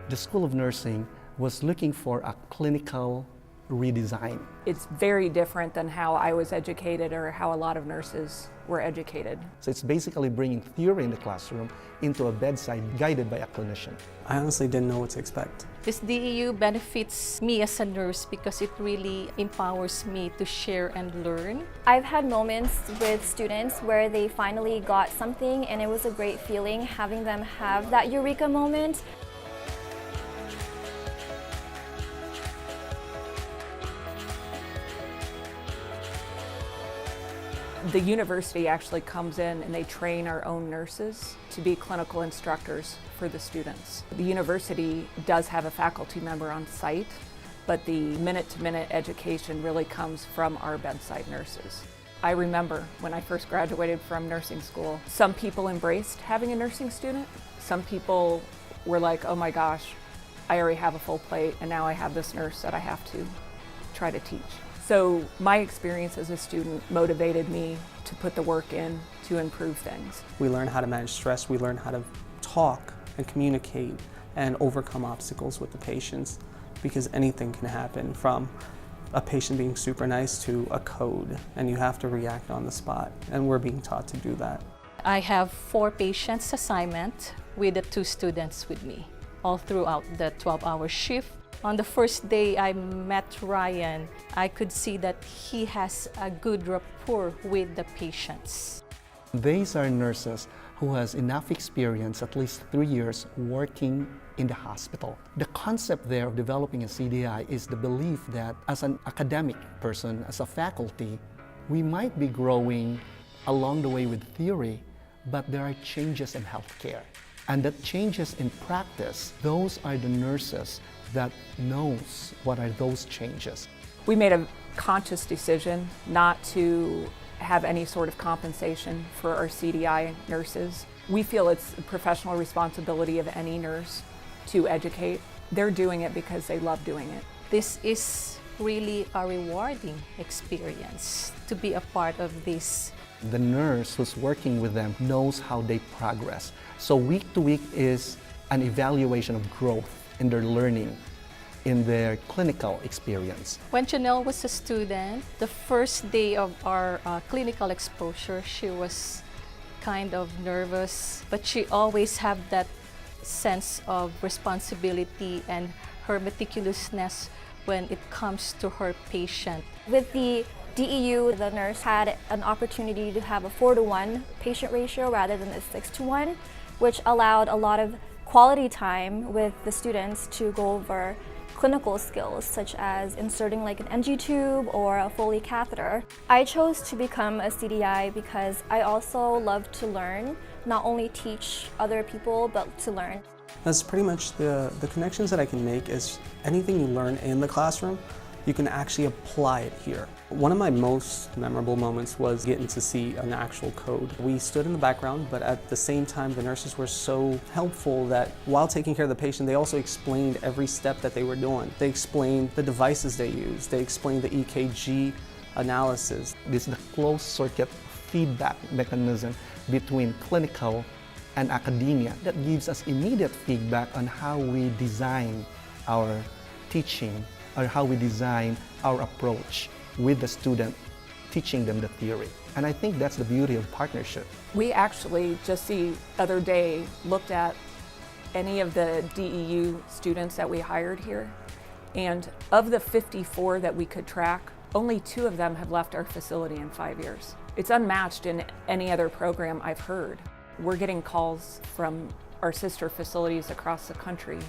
the School of Nursing was looking for a clinical redesign. It's very different than how I was educated or how a lot of nurses were educated. So it's basically bringing theory in the classroom into a bedside guided by a clinician. I honestly didn't know what to expect. This DEU benefits me as a nurse because it really empowers me to share and learn. I've had moments with students where they finally got something, and it was a great feeling having them have that eureka moment. The university actually comes in and they train our own nurses to be clinical instructors for the students. The university does have a faculty member on site, but the minute-to-minute education really comes from our bedside nurses. I remember when I first graduated from nursing school, some people embraced having a nursing student. Some people were like, oh my gosh, I already have a full plate and now I have this nurse that I have to try to teach. So my experience as a student motivated me to put the work in to improve things. We learn how to manage stress, we learn how to talk and communicate and overcome obstacles with the patients, because anything can happen, from a patient being super nice to a code, and you have to react on the spot, and we're being taught to do that. I have 4 patients assignment with the 2 students with me, all throughout the 12-hour shift. On the first day I met Ryan, I could see that he has a good rapport with the patients. These are nurses who has enough experience, at least 3 years, working in the hospital. The concept there of developing a CDI is the belief that as an academic person, as a faculty, we might be growing along the way with theory, but there are changes in healthcare. And that changes in practice, those are the nurses that knows what are those changes. We made a conscious decision not to have any sort of compensation for our CDI nurses. We feel it's a professional responsibility of any nurse to educate. They're doing it because they love doing it. This is really a rewarding experience to be a part of this. The nurse who's working with them knows how they progress. So week to week is an evaluation of growth in their learning, in their clinical experience. When Janelle was a student, the first day of our clinical exposure, she was kind of nervous, but she always had that sense of responsibility and her meticulousness when it comes to her patient. With the DEU, the nurse had an opportunity to have a 4-to-1 patient ratio rather than a 6-to-1, which allowed a lot of quality time with the students to go over clinical skills, such as inserting like an NG tube or a Foley catheter. I chose to become a CDI because I also love to learn, not only teach other people, but to learn. That's pretty much the connections that I can make is anything you learn in the classroom, you can actually apply it here. One of my most memorable moments was getting to see an actual code. We stood in the background, but at the same time, the nurses were so helpful that while taking care of the patient, they also explained every step that they were doing. They explained the devices they used. They explained the EKG analysis. This is the closed circuit feedback mechanism between clinical and academia that gives us immediate feedback on how we design our teaching or how we design our approach with the student, teaching them the theory. And I think that's the beauty of partnership. We actually just the other day looked at any of the DEU students that we hired here, and of the 54 that we could track, only 2 of them have left our facility in 5 years. It's unmatched in any other program I've heard. We're getting calls from our sister facilities across the country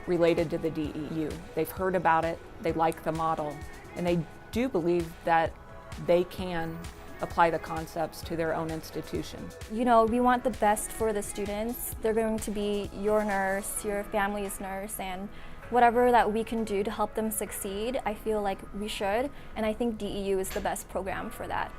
related to the DEU. They've heard about it, they like the model, and they do believe that they can apply the concepts to their own institution. You know, we want the best for the students. They're going to be your nurse, your family's nurse, and whatever that we can do to help them succeed, I feel like we should, and I think DEU is the best program for that.